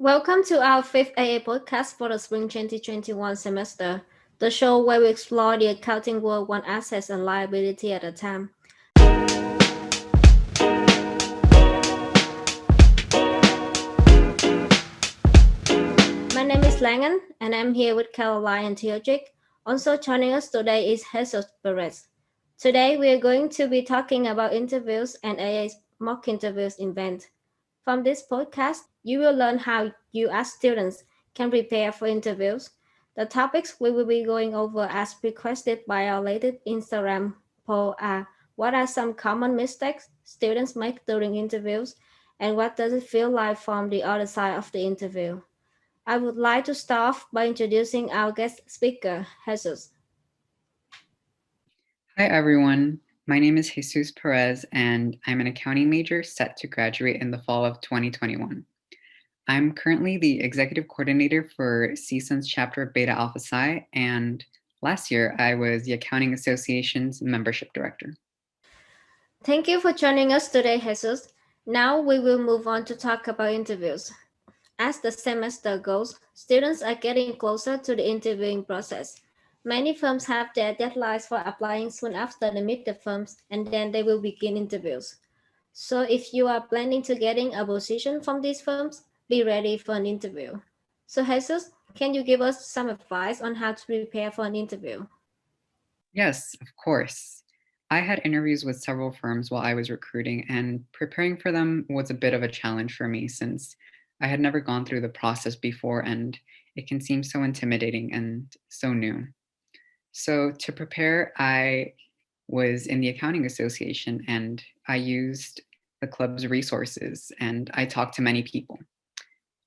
Welcome to our fifth AA podcast for the spring 2021 semester, the show where we explore the accounting world one asset and liability at a time. My name is Langan, and I'm here with Caroline and Teodric. Also joining us today is Jesus Perez. Today we are going to be talking about interviews and AA's mock interviews event. From this podcast, you will learn how you as students can prepare for interviews. The topics we will be going over as requested by our latest Instagram poll are: what are some common mistakes students make during interviews, and what does it feel like from the other side of the interview? I would like to start off by introducing our guest speaker, Jesus. Hi, everyone. My name is Jesus Perez, and I'm an accounting major set to graduate in the fall of 2021. I'm currently the executive coordinator for CSUN's chapter of VITA Alpha Psi, and last year I was the Accounting Association's membership director. Thank you for joining us today, Jesus. Now we will move on to talk about interviews. As the semester goes, students are getting closer to the interviewing process. Many firms have their deadlines for applying soon after they meet the firms, and then they will begin interviews. So if you are planning to getting a position from these firms, be ready for an interview. So Jesus, can you give us some advice on how to prepare for an interview? Yes, of course. I had interviews with several firms while I was recruiting, and preparing for them was a bit of a challenge for me since I had never gone through the process before, and it can seem so intimidating and so new. So to prepare, I was in the Accounting Association and I used the club's resources and I talked to many people.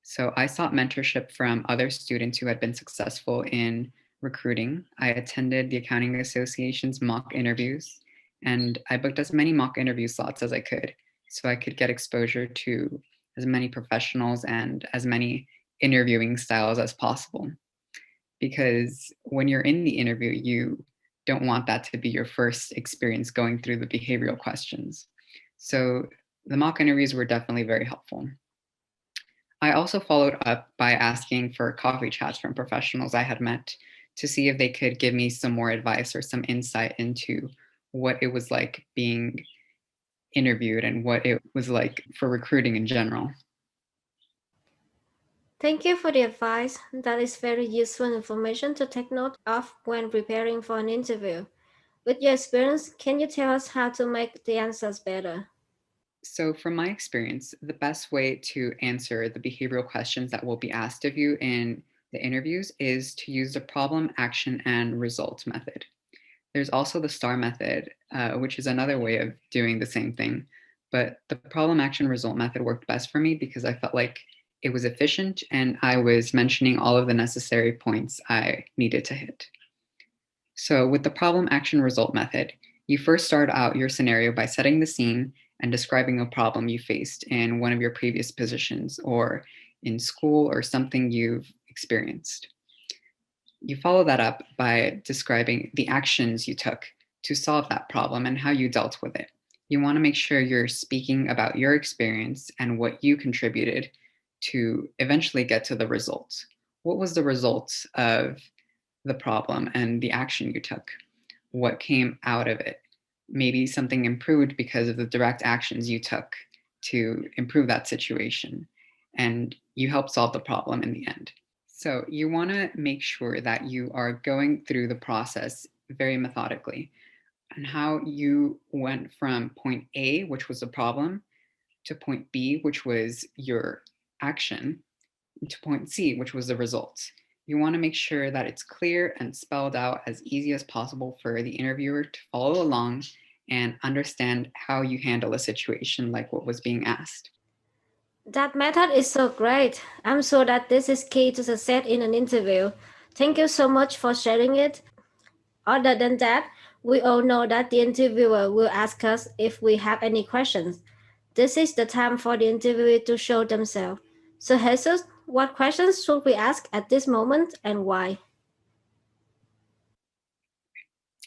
So I sought mentorship from other students who had been successful in recruiting. I attended the Accounting Association's mock interviews and I booked as many mock interview slots as I could so I could get exposure to as many professionals and as many interviewing styles as possible. Because when you're in the interview, you don't want that to be your first experience going through the behavioral questions. So the mock interviews were definitely very helpful. I also followed up by asking for coffee chats from professionals I had met to see if they could give me some more advice or some insight into what it was like being interviewed and what it was like for recruiting in general. Thank you for the advice. That is very useful information to take note of when preparing for an interview. With your experience, can you tell us how to make the answers better? So, from my experience, the best way to answer the behavioral questions that will be asked of you in the interviews is to use the problem, action, and result method. There's also the STAR method, which is another way of doing the same thing. But the problem, action, result method worked best for me because I felt like it was efficient and I was mentioning all of the necessary points I needed to hit. So, with the problem, action, result method, you first start out your scenario by setting the scene and describing a problem you faced in one of your previous positions or in school or something you've experienced. You follow that up by describing the actions you took to solve that problem and how you dealt with it. You want to make sure you're speaking about your experience and what you contributed to eventually get to the results. What was the result of the problem and the action you took? What came out of it? Maybe something improved because of the direct actions you took to improve that situation, and you help solve the problem in the end. So you want to make sure that you are going through the process very methodically and how you went from point A, which was the problem, to point B, which was your action, to point C, which was the results. You want to make sure that it's clear and spelled out as easy as possible for the interviewer to follow along and understand how you handle a situation like what was being asked. That method is so great. I'm sure that this is key to success in an interview. Thank you so much for sharing it. Other than that, we all know that the interviewer will ask us if we have any questions. This is the time for the interviewer to show themselves. So, Jesus, what questions should we ask at this moment and why?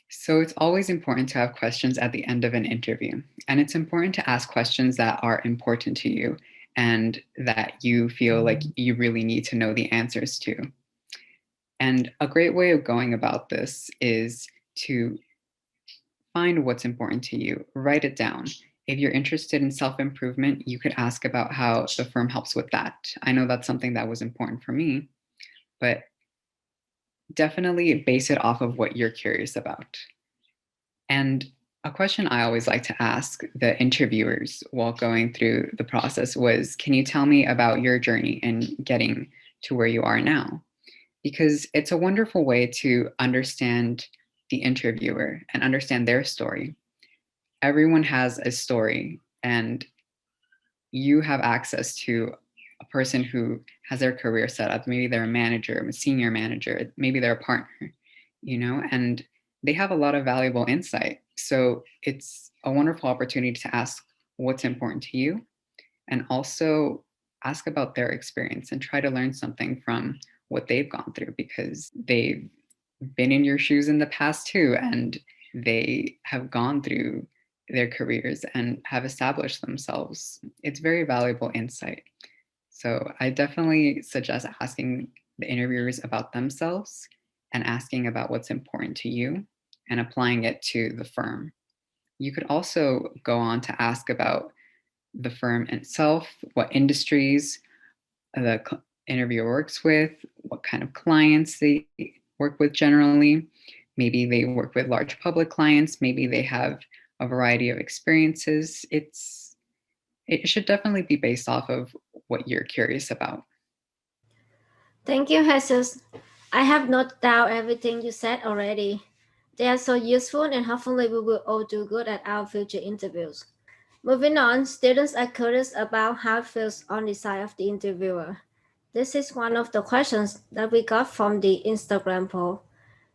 So it's always important to have questions at the end of an interview. And it's important to ask questions that are important to you and that you feel like you really need to know the answers to. And a great way of going about this is to find what's important to you, write it down. If you're interested in self improvement, you could ask about how the firm helps with that. I know that's something that was important for me, but definitely base it off of what you're curious about. And a question I always like to ask the interviewers while going through the process was, can you tell me about your journey in getting to where you are now? Because it's a wonderful way to understand the interviewer and understand their story. Everyone has a story, and you have access to a person who has their career set up. Maybe they're a manager, a senior manager, maybe they're a partner, and they have a lot of valuable insight. So it's a wonderful opportunity to ask what's important to you, and also ask about their experience and try to learn something from what they've gone through, because they've been in your shoes in the past too, and they have gone through their careers and have established themselves. It's very valuable insight. So I definitely suggest asking the interviewers about themselves and asking about what's important to you and applying it to the firm. You could also go on to ask about the firm itself, what industries the interviewer works with, what kind of clients they work with generally. Maybe they work with large public clients, maybe they have a variety of experiences. It should definitely be based off of what you're curious about. Thank you, Jesus. I have noted down everything you said already. They are so useful, and hopefully we will all do good at our future interviews. Moving on, students are curious about how it feels on the side of the interviewer. This is one of the questions that we got from the Instagram poll.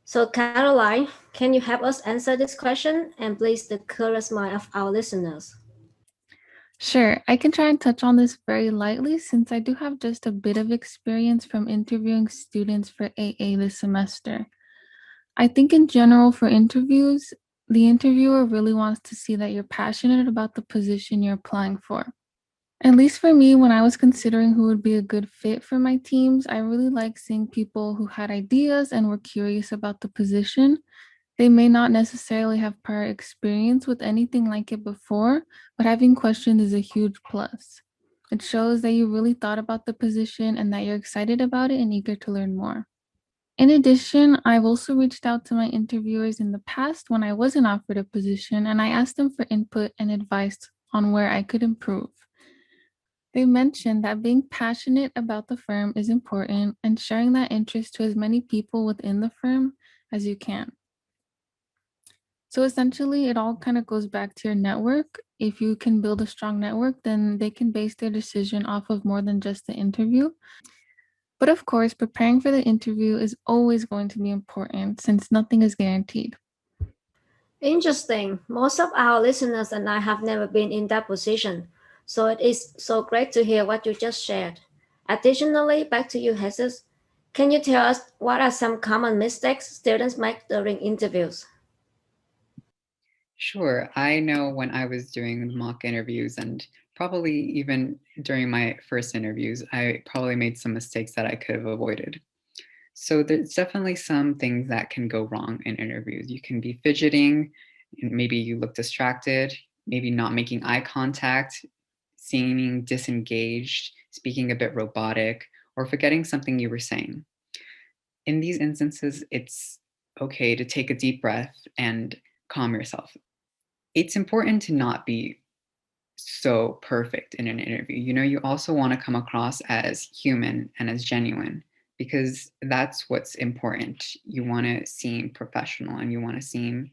So, Caroline, can you help us answer this question and please the curious mind of our listeners? Sure, I can try and touch on this very lightly since I do have just a bit of experience from interviewing students for AA this semester. I think in general for interviews, the interviewer really wants to see that you're passionate about the position you're applying for. At least for me, when I was considering who would be a good fit for my teams, I really like seeing people who had ideas and were curious about the position. They may not necessarily have prior experience with anything like it before, but having questions is a huge plus. It shows that you really thought about the position and that you're excited about it and eager to learn more. In addition, I've also reached out to my interviewers in the past when I wasn't offered a position, and I asked them for input and advice on where I could improve. They mentioned that being passionate about the firm is important and sharing that interest to as many people within the firm as you can. So essentially, it all kind of goes back to your network. If you can build a strong network, then they can base their decision off of more than just the interview. But of course, preparing for the interview is always going to be important since nothing is guaranteed. Interesting. Most of our listeners and I have never been in that position, so it is so great to hear what you just shared. Additionally, back to you, Jesus. Can you tell us what are some common mistakes students make during interviews? Sure. I know when I was doing mock interviews and probably even during my first interviews, I probably made some mistakes that I could have avoided. So there's definitely some things that can go wrong in interviews. You can be fidgeting, and maybe you look distracted, maybe not making eye contact, seeming disengaged, speaking a bit robotic, or forgetting something you were saying. In these instances, it's okay to take a deep breath and calm yourself. It's important to not be so perfect in an interview. You also want to come across as human and as genuine, because that's what's important. You want to seem professional and you want to seem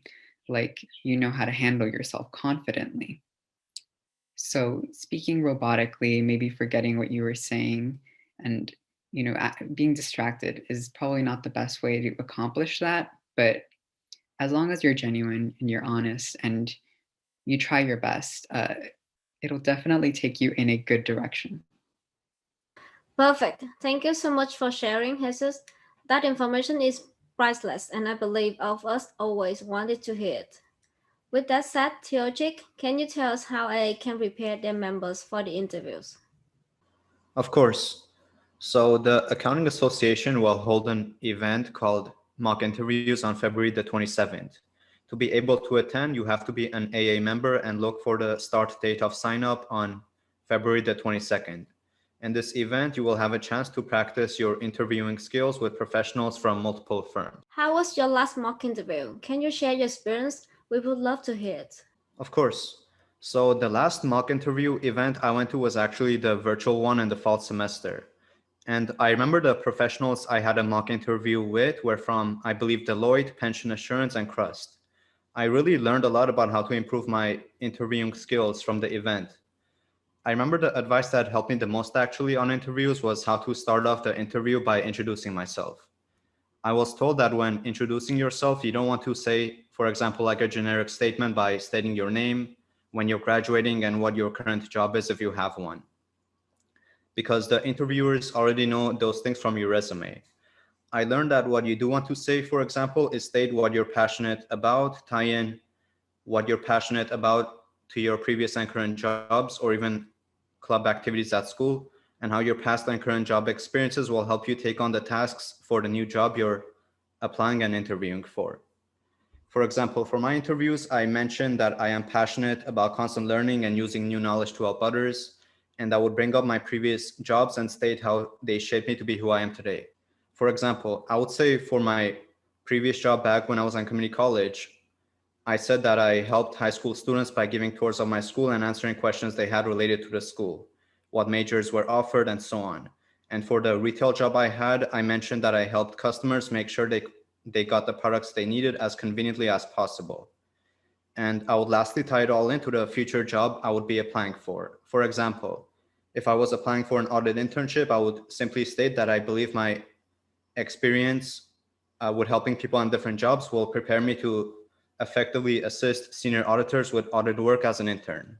like you know how to handle yourself confidently. So speaking robotically, maybe forgetting what you were saying, and being distracted is probably not the best way to accomplish that. But as long as you're genuine and you're honest and you try your best, it'll definitely take you in a good direction. Perfect. Thank you so much for sharing, Jesus. That information is priceless, and I believe all of us always wanted to hear it. With that said, Theojik, can you tell us how I can prepare their members for the interviews? Of course. So the Accounting Association will hold an event called mock interviews on February the 27th. To be able to attend, you have to be an AA member and look for the start date of sign up on February the 22nd. In this event, you will have a chance to practice your interviewing skills with professionals from multiple firms. How was your last mock interview? Can you share your experience? We would love to hear it. Of course. So the last mock interview event I went to was actually the virtual one in the fall semester. And I remember the professionals I had a mock interview with were from, I believe, Deloitte, Pension Assurance, and Crust. I really learned a lot about how to improve my interviewing skills from the event. I remember the advice that helped me the most actually on interviews was how to start off the interview by introducing myself. I was told that when introducing yourself, you don't want to say, for example, like a generic statement by stating your name, when you're graduating, and what your current job is if you have one, because the interviewers already know those things from your resume. I learned that what you do want to say, for example, is state what you're passionate about, tie in what you're passionate about to your previous and current jobs or even club activities at school, and how your past and current job experiences will help you take on the tasks for the new job you're applying and interviewing for. For example, for my interviews, I mentioned that I am passionate about constant learning and using new knowledge to help others, and I would bring up my previous jobs and state how they shaped me to be who I am today. For example, I would say for my previous job back when I was in community college, I said that I helped high school students by giving tours of my school and answering questions they had related to the school, what majors were offered, and so on. And for the retail job I had, I mentioned that I helped customers make sure they got the products they needed as conveniently as possible. And I would lastly tie it all into the future job I would be applying for. For example, if I was applying for an audit internship, I would simply state that I believe my experience with helping people on different jobs will prepare me to effectively assist senior auditors with audit work as an intern.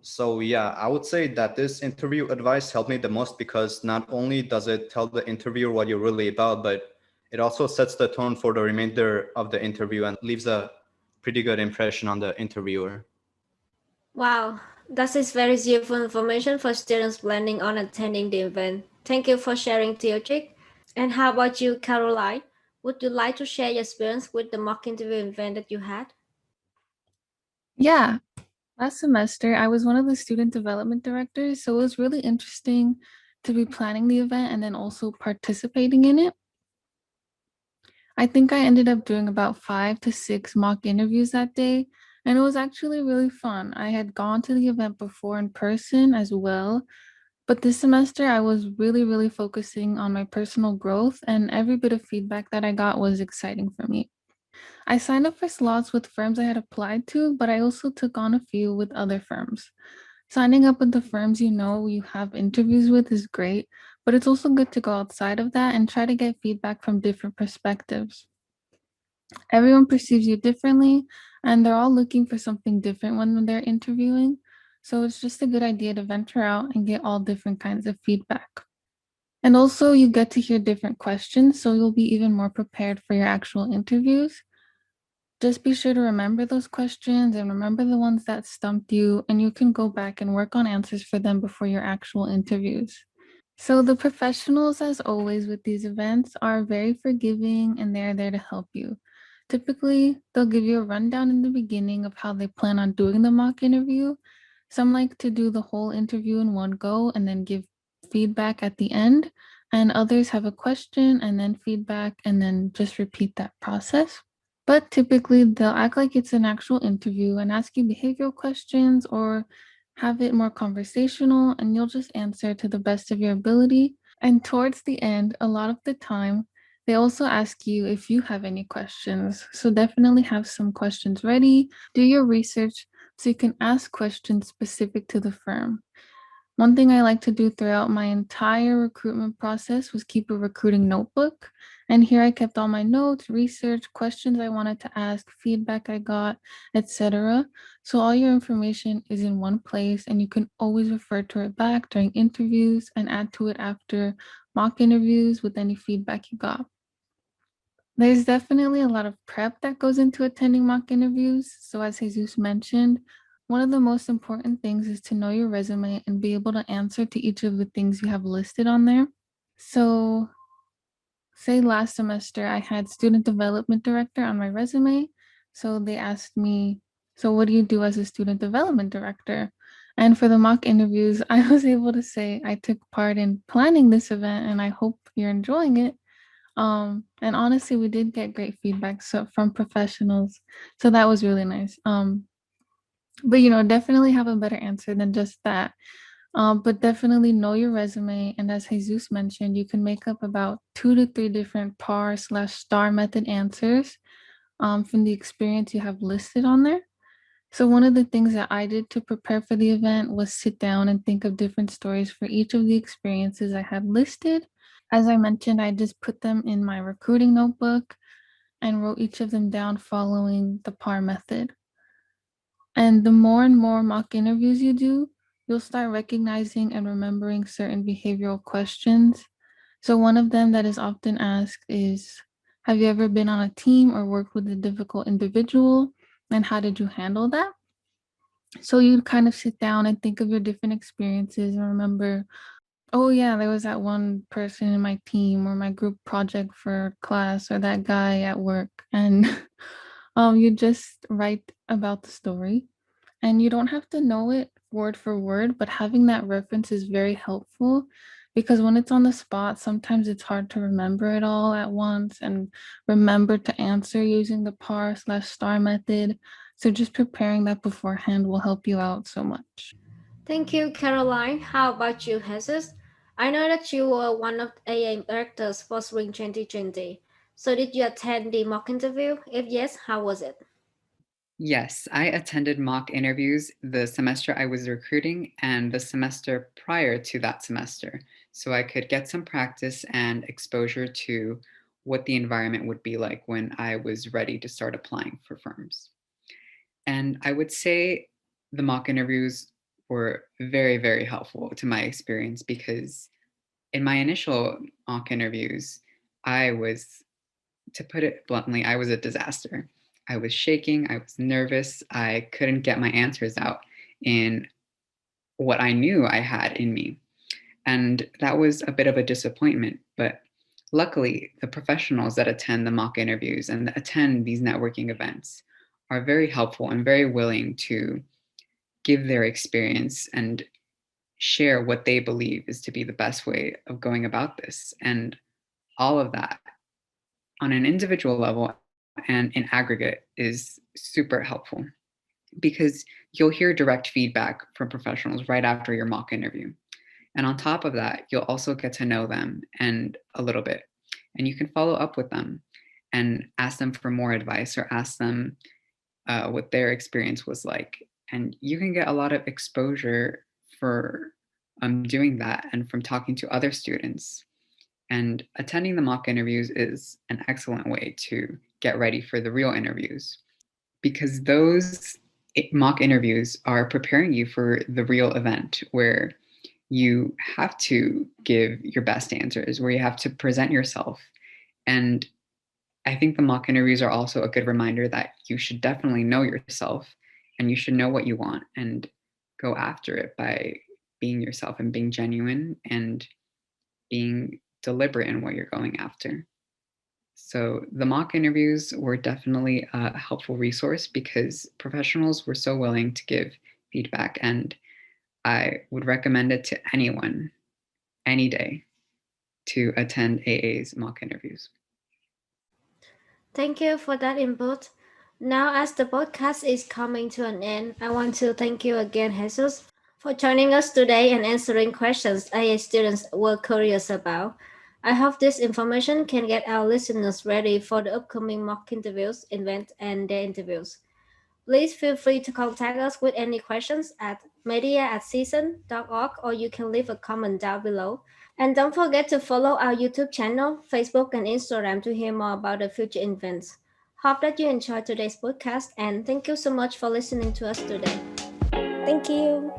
So yeah, I would say that this interview advice helped me the most because not only does it tell the interviewer what you're really about, but it also sets the tone for the remainder of the interview and leaves a pretty good impression on the interviewer. Wow, that is very useful information for students planning on attending the event. Thank you for sharing, Teodric. And how about you, Caroline? Would you like to share your experience with the mock interview event that you had? Yeah, last semester I was one of the student development directors, so it was really interesting to be planning the event and then also participating in it. I think I ended up doing about 5 to 6 mock interviews that day, and it was actually really fun. I had gone to the event before in person as well, but this semester I was really focusing on my personal growth, and every bit of feedback that I got was exciting for me. I signed up for slots with firms I had applied to, but I also took on a few with other firms. Signing up with the firms you have interviews with is great, but it's also good to go outside of that and try to get feedback from different perspectives. Everyone perceives you differently, and they're all looking for something different when they're interviewing. So it's just a good idea to venture out and get all different kinds of feedback. And also, you get to hear different questions, so you'll be even more prepared for your actual interviews. Just be sure to remember those questions and remember the ones that stumped you, and you can go back and work on answers for them before your actual interviews. So, the professionals, as always, with these events are very forgiving and they're there to help you. Typically, they'll give you a rundown in the beginning of how they plan on doing the mock interview. Some like to do the whole interview in one go and then give feedback at the end, and others have a question and then feedback and then just repeat that process. But typically, they'll act like it's an actual interview and ask you behavioral questions or have it more conversational, and you'll just answer to the best of your ability. And towards the end, a lot of the time, they also ask you if you have any questions. So definitely have some questions ready. Do your research so you can ask questions specific to the firm. One thing I like to do throughout my entire recruitment process was keep a recruiting notebook. And here I kept all my notes, research, questions I wanted to ask, feedback I got, etc. So all your information is in one place and you can always refer to it back during interviews and add to it after mock interviews with any feedback you got. There's definitely a lot of prep that goes into attending mock interviews. So as Jesus mentioned, One of the most important things is to know your resume and be able to answer to each of the things you have listed on there. So, say last semester I had student development director on my resume. So they asked me, so what do you do as a student development director? And for the mock interviews, I was able to say I took part in planning this event and I hope you're enjoying it. And honestly, we did get great feedback from professionals. So that was really nice. But definitely have a better answer than just that. But definitely know your resume. And as Jesus mentioned, you can make up about 2 to 3 different PAR/STAR method answers from the experience you have listed on there. So one of the things that I did to prepare for the event was sit down and think of different stories for each of the experiences I had listed. As I mentioned, I just put them in my recruiting notebook and wrote each of them down following the PAR method. And the more and more mock interviews you do, you'll start recognizing and remembering certain behavioral questions. So one of them that is often asked is, have you ever been on a team or worked with a difficult individual? And how did you handle that? So you kind of sit down and think of your different experiences and remember, oh yeah, there was that one person in my team or my group project for class or that guy at work. And you just write about the story. And you don't have to know it word for word, but having that reference is very helpful because when it's on the spot, sometimes it's hard to remember it all at once and remember to answer using the PAR/STAR method. So just preparing that beforehand will help you out so much. Thank you, Caroline. How about you, Jesus? I know that you were one of the AA directors for Spring 2020. So did you attend the mock interview? If yes, how was it? Yes, I attended mock interviews the semester I was recruiting and the semester prior to that semester, so I could get some practice and exposure to what the environment would be like when I was ready to start applying for firms. And I would say the mock interviews were very, very helpful to my experience because in my initial mock interviews, I was, to put it bluntly, I was a disaster. I was shaking, I was nervous, I couldn't get my answers out in what I knew I had in me. And that was a bit of a disappointment. But luckily, the professionals that attend the mock interviews and attend these networking events are very helpful and very willing to give their experience and share what they believe is to be the best way of going about this. And all of that on an individual level and in aggregate is super helpful because you'll hear direct feedback from professionals right after your mock interview. And on top of that, you'll also get to know them and a little bit. And you can follow up with them and ask them for more advice or ask them what their experience was like. And you can get a lot of exposure for doing that and from talking to other students. And attending the mock interviews is an excellent way to get ready for the real interviews because those mock interviews are preparing you for the real event where you have to give your best answers, where you have to present yourself. And I think the mock interviews are also a good reminder that you should definitely know yourself and you should know what you want and go after it by being yourself and being genuine and being deliberate in what you're going after. So the mock interviews were definitely a helpful resource because professionals were so willing to give feedback, and I would recommend it to anyone any day to attend AA's mock interviews. Thank you for that input. Now, as the podcast is coming to an end, I want to thank you again, Jesus, for joining us today and answering questions AA students were curious about. I hope this information can get our listeners ready for the upcoming mock interviews, event, and their interviews. Please feel free to contact us with any questions at media@csun.org or you can leave a comment down below. And don't forget to follow our YouTube channel, Facebook, and Instagram to hear more about the future events. Hope that you enjoyed today's podcast and thank you so much for listening to us today. Thank you.